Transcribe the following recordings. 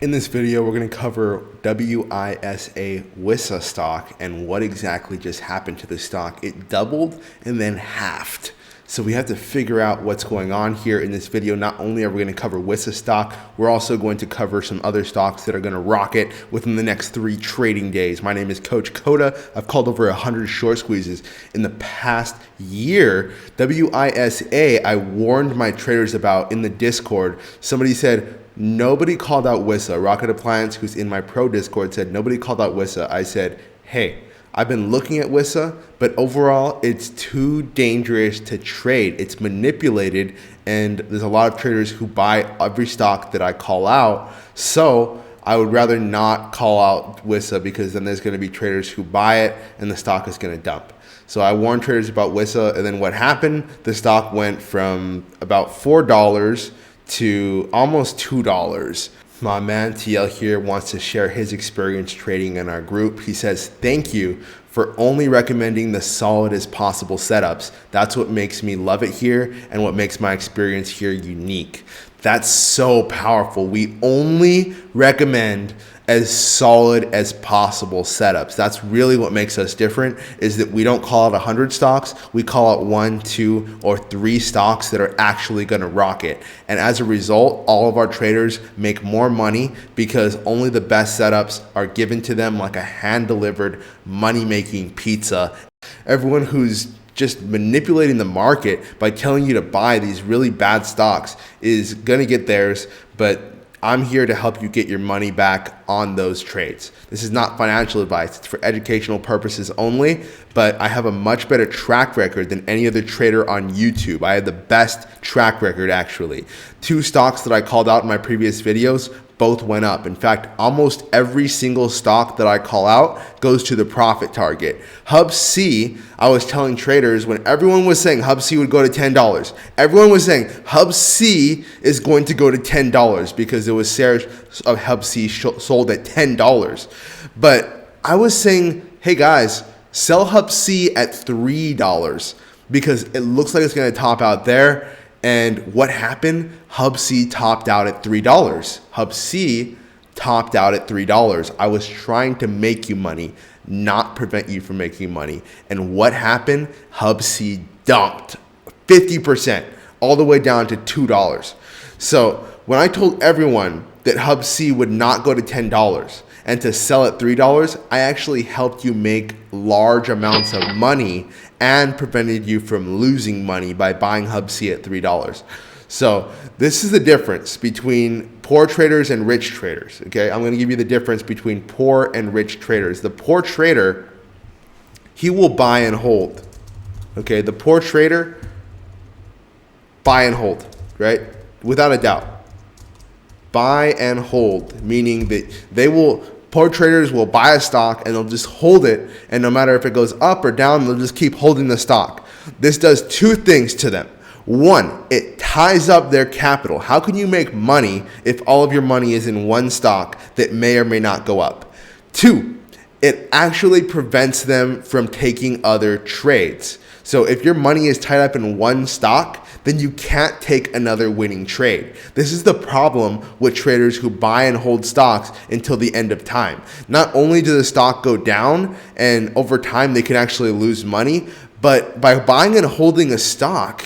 In this video, we're going to cover WISA stock and what exactly just happened to the stock. It doubled and then halved. So we have to figure out what's going on here in this video. Not only are we going to cover WISA stock, we're also going to cover some other stocks that are going to rocket within the next 3 trading days. My name is Coach Coda. I've called over 100 short squeezes in the past year. WISA, I warned my traders about in the Discord. Somebody said, nobody called out WISA. Rocket Appliance, who's in my pro Discord, said nobody called out WISA. I said, hey, I've been looking at WISA, but overall it's too dangerous to trade. It's manipulated, and there's a lot of traders who buy every stock that I call out. So I would rather not call out WISA, because then there's going to be traders who buy it and the stock is going to dump. So I warned traders about WISA, and then what happened? The stock went from about $4 to almost $2. My man TL here wants to share his experience trading in our group. He says, thank you for only recommending the solidest possible setups. That's what makes me love it here and what makes my experience here unique. That's so powerful. We only recommend as solid as possible setups. That's really what makes us different, is that we don't call out 100 stocks. We call out 1, 2, or 3 stocks that are actually going to rocket. And as a result, all of our traders make more money because only the best setups are given to them like a hand-delivered money-making pizza. Everyone who's just manipulating the market by telling you to buy these really bad stocks is going to get theirs, but I'm here to help you get your money back on those trades. This is not financial advice. It's for educational purposes only, but I have a much better track record than any other trader on YouTube. I have the best track record, actually. 2 stocks that I called out in my previous videos both went up. In fact, almost every single stock that I call out goes to the profit target. Hub C, I was telling traders when everyone was saying Hub C would go to $10, everyone was saying Hub C is going to go to $10 because there was shares of Hub C sold at $10. But I was saying, hey guys, sell Hub C at $3 because it looks like it's going to top out there. And what happened? Hub C topped out at $3. Hub C topped out at $3. I was trying to make you money, not prevent you from making money. And what happened? Hub C dumped 50%, all the way down to $2. So when I told everyone that Hub C would not go to $10 and to sell at $3, I actually helped you make large amounts of money and prevented you from losing money by buying Hub C at $3. So this is the difference between poor traders and rich traders. Okay, I'm going to give you the difference between poor and rich traders. The poor trader, he will buy and hold. Okay, the poor trader, buy and hold, right? Without a doubt. Buy and hold, meaning that poor traders will buy a stock and they'll just hold it, and no matter if it goes up or down, they'll just keep holding the stock. This does 2 things to them. 1, it ties up their capital. How can you make money if all of your money is in one stock that may or may not go up? 2, it actually prevents them from taking other trades. So if your money is tied up in one stock, then you can't take another winning trade. This is the problem with traders who buy and hold stocks until the end of time. Not only does the stock go down and over time they can actually lose money, but by buying and holding a stock,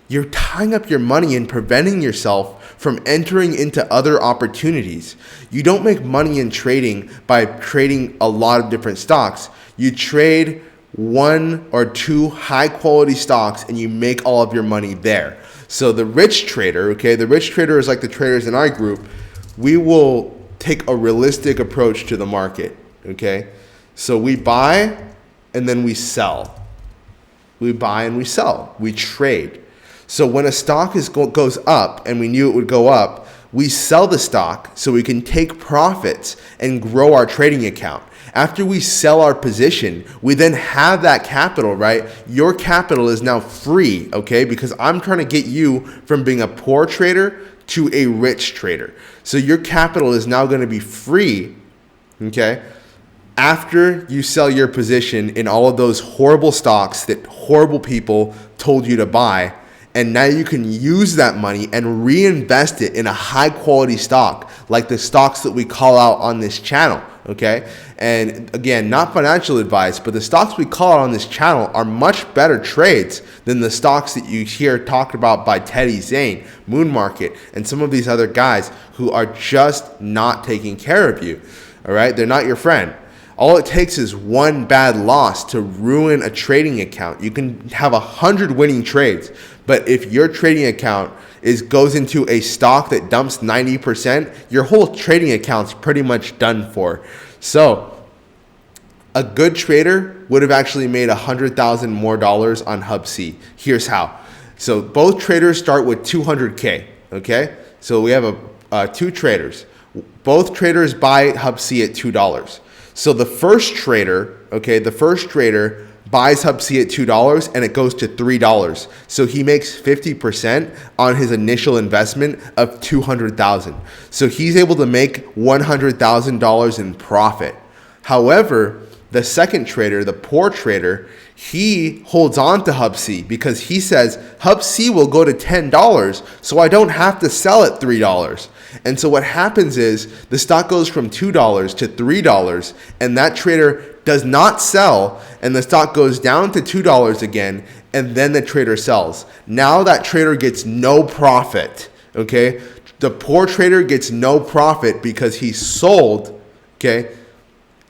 you're tying up your money and preventing yourself from entering into other opportunities. You don't make money in trading by trading a lot of different stocks. You trade 1 or 2 high quality stocks and you make all of your money there. So the rich trader, okay, the rich trader is like the traders in our group. We will take a realistic approach to the market, okay? So we buy and then we sell. We buy and we sell. We trade. So when a stock goes up, and we knew it would go up, we sell the stock so we can take profits and grow our trading account. After we sell our position, we then have that capital, right? Your capital is now free, okay? Because I'm trying to get you from being a poor trader to a rich trader. So your capital is now going to be free, okay? After you sell your position in all of those horrible stocks that horrible people told you to buy, And now you can use that money and reinvest it in a high quality stock, like the stocks that we call out on this channel. Okay. And again, not financial advice, but the stocks we call out on this channel are much better trades than the stocks that you hear talked about by Teddy Zane, Moon Market, and some of these other guys who are just not taking care of you. All right. They're not your friend. All it takes is one bad loss to ruin a trading account. You can have 100 winning trades, but if your trading account goes into a stock that dumps 90%, your whole trading account's pretty much done for. So a good trader would have actually made $100,000 more on Hub C. Here's how. So both traders start with 200K. Okay. So we have two traders. Both traders buy Hub C at $2. So the first trader, buys Hub C at $2 and it goes to $3. So he makes 50% on his initial investment of $200,000. So he's able to make $100,000 in profit. However, the second trader, the poor trader, he holds on to Hub C because he says Hub C will go to $10, so I don't have to sell at $3. And so what happens is the stock goes from $2 to $3, and that trader does not sell, and the stock goes down to $2 again, and then the trader sells. Now that trader gets no profit. Okay, the poor trader gets no profit because he sold, okay,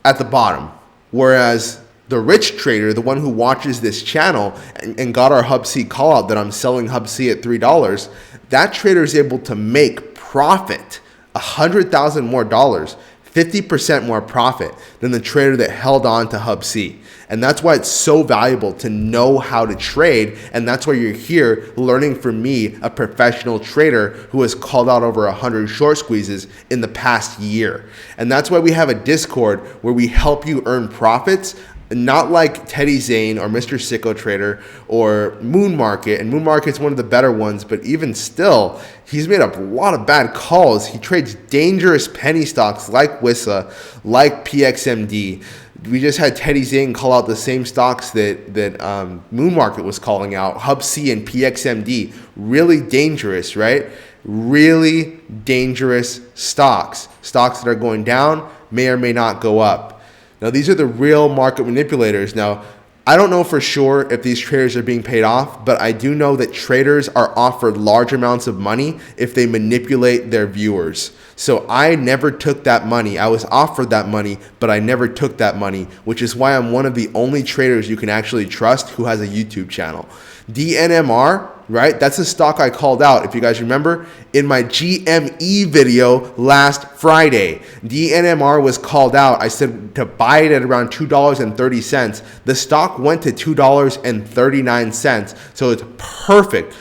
at the bottom. Whereas the rich trader, the one who watches this channel and got our Hub C call out that I'm selling Hub C at $3, that trader is able to make profit, $100,000 more, 50% more profit than the trader that held on to Hub C. And that's why it's so valuable to know how to trade. And that's why you're here learning from me, a professional trader who has called out over 100 short squeezes in the past year. And that's why we have a Discord where we help you earn profits, not like Teddy Zane or Mr. Sicko Trader or Moon Market. And Moon Market's one of the better ones, but even still, he's made a lot of bad calls. He trades dangerous penny stocks like WISA, like PXMD. We just had Teddy Zane call out the same stocks that Moon Market was calling out, Hub C and PXMD. Really dangerous, right? Really dangerous stocks. Stocks that are going down may or may not go up. Now, these are the real market manipulators. Now, I don't know for sure if these traders are being paid off, but I do know that traders are offered large amounts of money if they manipulate their viewers. So I never took that money. I was offered that money, but I never took that money, which is why I'm one of the only traders you can actually trust who has a YouTube channel. DNMR, right? That's a stock I called out, if you guys remember, in my GME video last Friday. DNMR was called out. I said to buy it at around $2.30. The stock went to $2.39. So it's perfect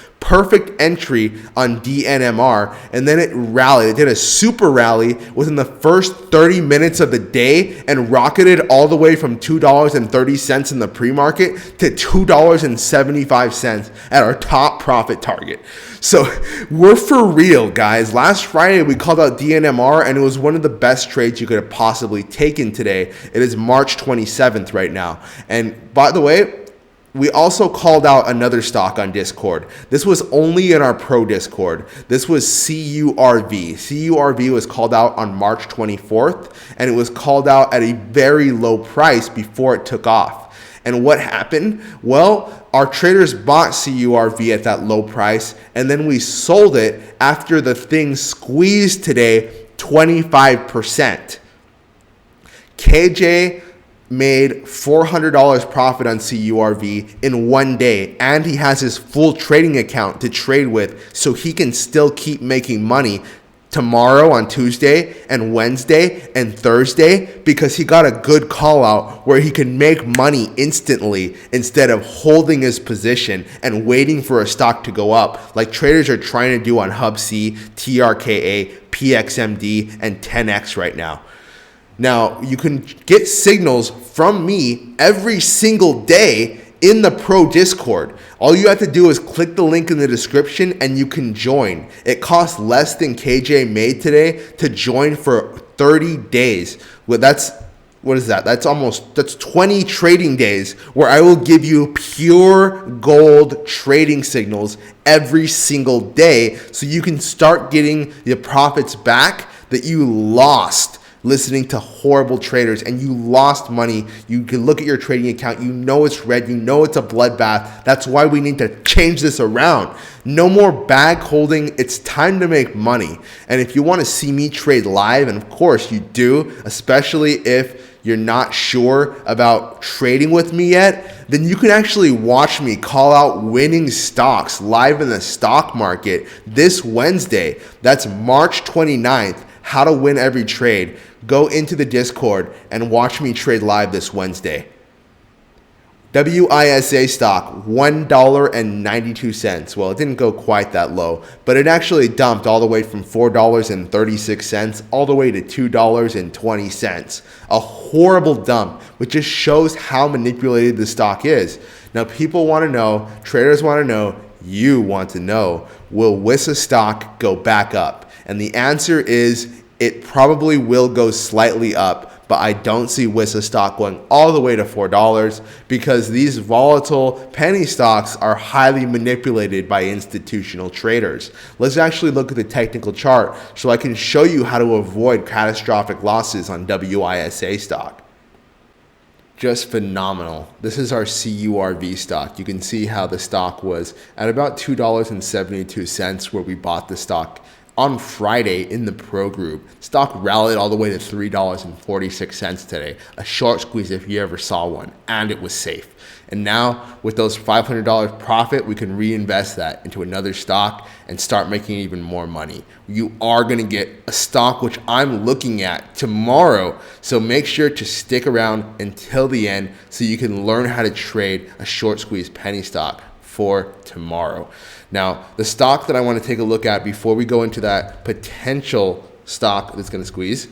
entry on DNMR, and then it rallied. It did a super rally within the first 30 minutes of the day and rocketed all the way from $2.30 in the pre-market to $2.75 at our top profit target. So we're for real, guys. Last Friday, we called out DNMR, and it was one of the best trades you could have possibly taken today. It is March 27th right now. And by the way, we also called out another stock on Discord. This was only in our pro Discord. This was CURV. CURV was called out on March 24th, and it was called out at a very low price before it took off. And what happened? Well, our traders bought CURV at that low price, and then we sold it after the thing squeezed today 25%. KJ made $400 profit on CURV in one day, and he has his full trading account to trade with, so he can still keep making money tomorrow on Tuesday and Wednesday and Thursday because he got a good call out where he can make money instantly instead of holding his position and waiting for a stock to go up like traders are trying to do on Hub C, TRKA, PXMD, and 10X right now. Now, you can get signals from me every single day in the pro Discord. All you have to do is click the link in the description and you can join. It costs less than KJ made today to join for 30 days. Well, that's what is that? That's 20 trading days where I will give you pure gold trading signals every single day so you can start getting the profits back that you lost listening to horrible traders, and you lost money. You can look at your trading account. You know it's red. You know it's a bloodbath. That's why we need to change this around. No more bag holding. It's time to make money. And if you want to see me trade live, and of course you do, especially if you're not sure about trading with me yet, then you can actually watch me call out winning stocks live in the stock market this Wednesday. That's March 29th. How to win every trade. Go into the Discord and watch me trade live this Wednesday. WISA stock, $1.92. Well, it didn't go quite that low, but it actually dumped all the way from $4.36 all the way to $2.20. A horrible dump, which just shows how manipulated the stock is. Now, people want to know, traders want to know, you want to know, will WISA stock go back up? And the answer is it probably will go slightly up, but I don't see WISA stock going all the way to $4 because these volatile penny stocks are highly manipulated by institutional traders. Let's actually look at the technical chart so I can show you how to avoid catastrophic losses on WISA stock. Just phenomenal. This is our CURV stock. You can see how the stock was at about $2.72 where we bought the stock on Friday in the pro group. Stock rallied all the way to $3.46 today. A short squeeze if you ever saw one, and it was safe. And now with those $500 profit, we can reinvest that into another stock and start making even more money. You are going to get a stock which I'm looking at tomorrow. So make sure to stick around until the end so you can learn how to trade a short squeeze penny stock for tomorrow. Now, the stock that I want to take a look at before we go into that potential stock that's going to squeeze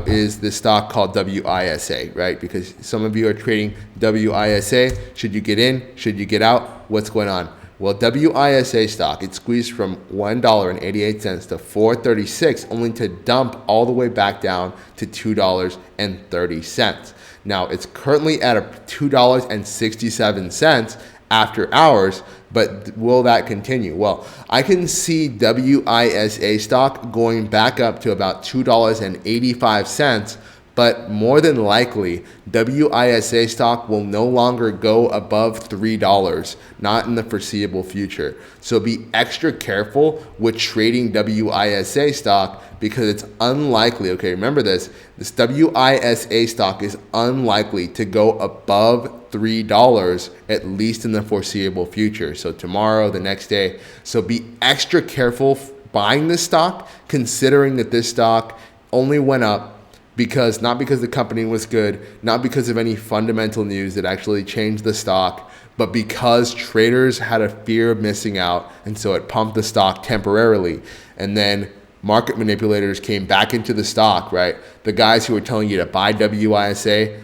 is this stock called WISA, right? Because some of you are trading WISA. Should you get in? Should you get out? What's going on? Well, WISA stock, it squeezed from $1.88 to $4.36, only to dump all the way back down to $2.30. Now, it's currently at $2.67 after hours, but will that continue? Well, I can see WISA stock going back up to about $2.85, but more than likely, WISA stock will no longer go above $3, not in the foreseeable future. So be extra careful with trading WISA stock because it's unlikely, okay, remember this WISA stock is unlikely to go above $3, at least in the foreseeable future. So tomorrow, the next day. So be extra careful buying this stock, considering that this stock only went up because not because the company was good, not because of any fundamental news that actually changed the stock, but because traders had a fear of missing out, and so it pumped the stock temporarily. And then market manipulators came back into the stock, right? The guys who were telling you to buy WISA,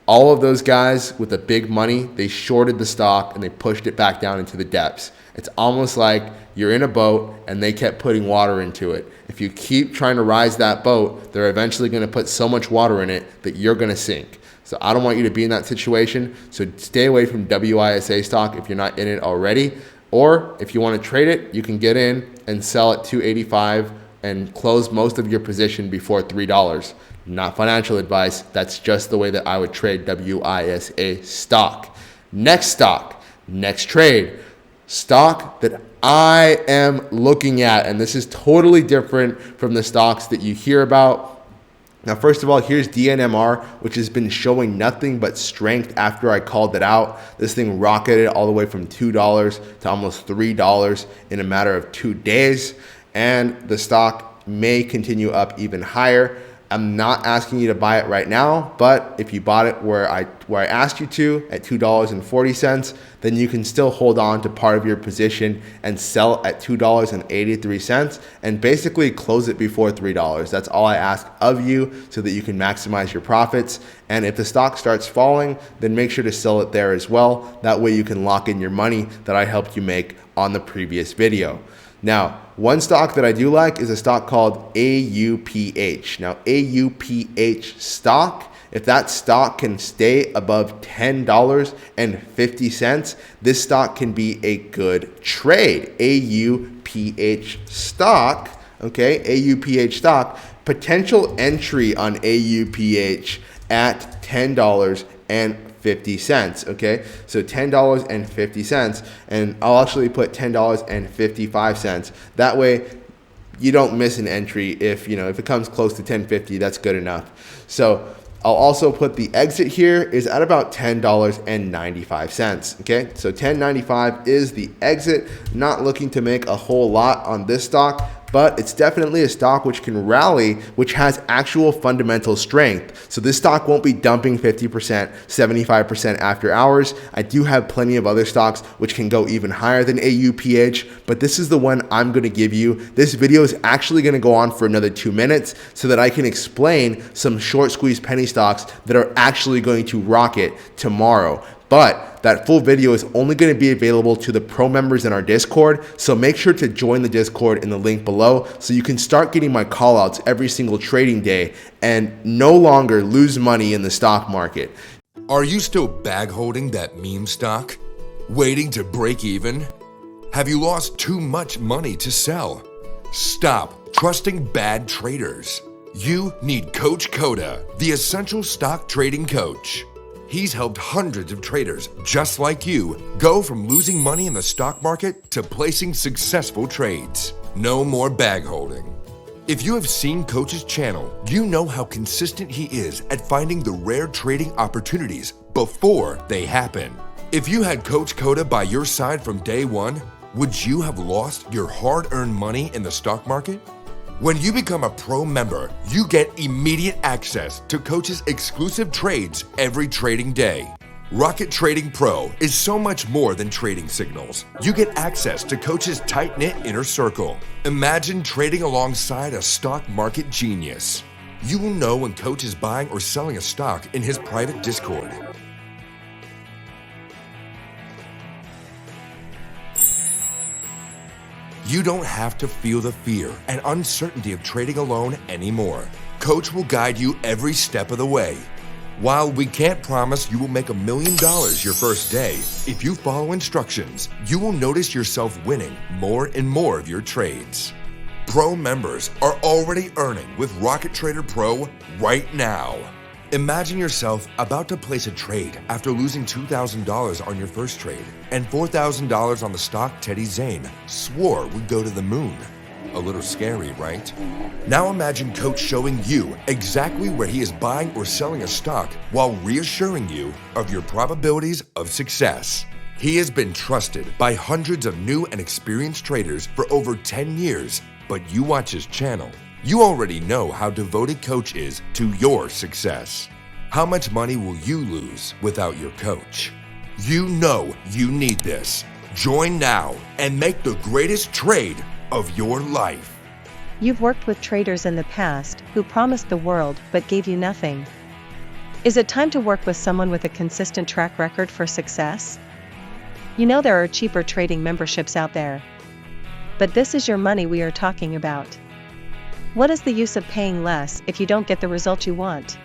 all of those guys with the big money, they shorted the stock and they pushed it back down into the depths. It's almost like you're in a boat and they kept putting water into it. If you keep trying to rise that boat, they're eventually going to put so much water in it that you're going to sink. So I don't want you to be in that situation. So stay away from WISA stock if you're not in it already. Or if you want to trade it, you can get in and sell at $2.85 and close most of your position before $3. Not financial advice. That's just the way that I would trade WISA stock. Next stock, next trade, stock that I am looking at, and this is totally different from the stocks that you hear about. Now, first of all, here's DNMR, which has been showing nothing but strength after I called it out. This thing rocketed all the way from $2 to almost $3 in a matter of 2 days, and the stock may continue up even higher. I'm not asking you to buy it right now, but if you bought it where I asked you to at $2.40, then you can still hold on to part of your position and sell at $2.83 and basically close it before $3. That's all I ask of you so that you can maximize your profits. And if the stock starts falling, then make sure to sell it there as well. That way you can lock in your money that I helped you make on the previous video. Now, one stock that I do like is a stock called AUPH. Now, AUPH stock If that stock can stay above $10.50, this stock can be a good trade. AUPH stock, okay, AUPH stock, potential entry on AUPH at $10.50, okay? So $10.50, and I'll actually put $10.55. That way you don't miss an entry. If it comes close to $10.50, that's good enough. So I'll also put the exit here is at about $10.95, okay? So $10.95 is the exit. Not looking to make a whole lot on this stock, but it's definitely a stock which can rally, which has actual fundamental strength. So this stock won't be dumping 50%, 75% after hours. I do have plenty of other stocks which can go even higher than AUPH, but this is the one I'm going to give you. This video is actually going to go on for another 2 minutes so that I can explain some short squeeze penny stocks that are actually going to rocket tomorrow. But that full video is only going to be available to the pro members in our Discord. So make sure to join the Discord in the link below so you can start getting my callouts every single trading day and no longer lose money in the stock market. Are you still bag holding that meme stock? Waiting to break even? Have you lost too much money to sell? Stop trusting bad traders. You need Coach Coda, the essential stock trading coach. He's helped hundreds of traders just like you go from losing money in the stock market to placing successful trades. No more bag holding. If you have seen Coach's channel, you know how consistent he is at finding the rare trading opportunities before they happen. If you had Coach Coda by your side from day one, would you have lost your hard-earned money in the stock market? When you become a pro member, you get immediate access to Coach's exclusive trades every trading day. Rocket Trading Pro is so much more than trading signals. You get access to Coach's tight-knit inner circle. Imagine trading alongside a stock market genius. You will know when Coach is buying or selling a stock in his private Discord. You don't have to feel the fear and uncertainty of trading alone anymore. Coach will guide you every step of the way. While we can't promise you will make $1 million your first day, if you follow instructions, you will notice yourself winning more and more of your trades. Pro members are already earning with Rocket Trader Pro right now. Imagine yourself about to place a trade after losing $2,000 on your first trade and $4,000 on the stock Teddy Zane swore would go to the moon. A little scary, right? Now imagine Coach showing you exactly where he is buying or selling a stock while reassuring you of your probabilities of success. He has been trusted by hundreds of new and experienced traders for over 10 years, but you watch his channel. You already know how devoted Coach is to your success. How much money will you lose without your coach? You know you need this. Join now and make the greatest trade of your life. You've worked with traders in the past who promised the world but gave you nothing. Is it time to work with someone with a consistent track record for success? You know there are cheaper trading memberships out there. But this is your money we are talking about. What is the use of paying less if you don't get the result you want?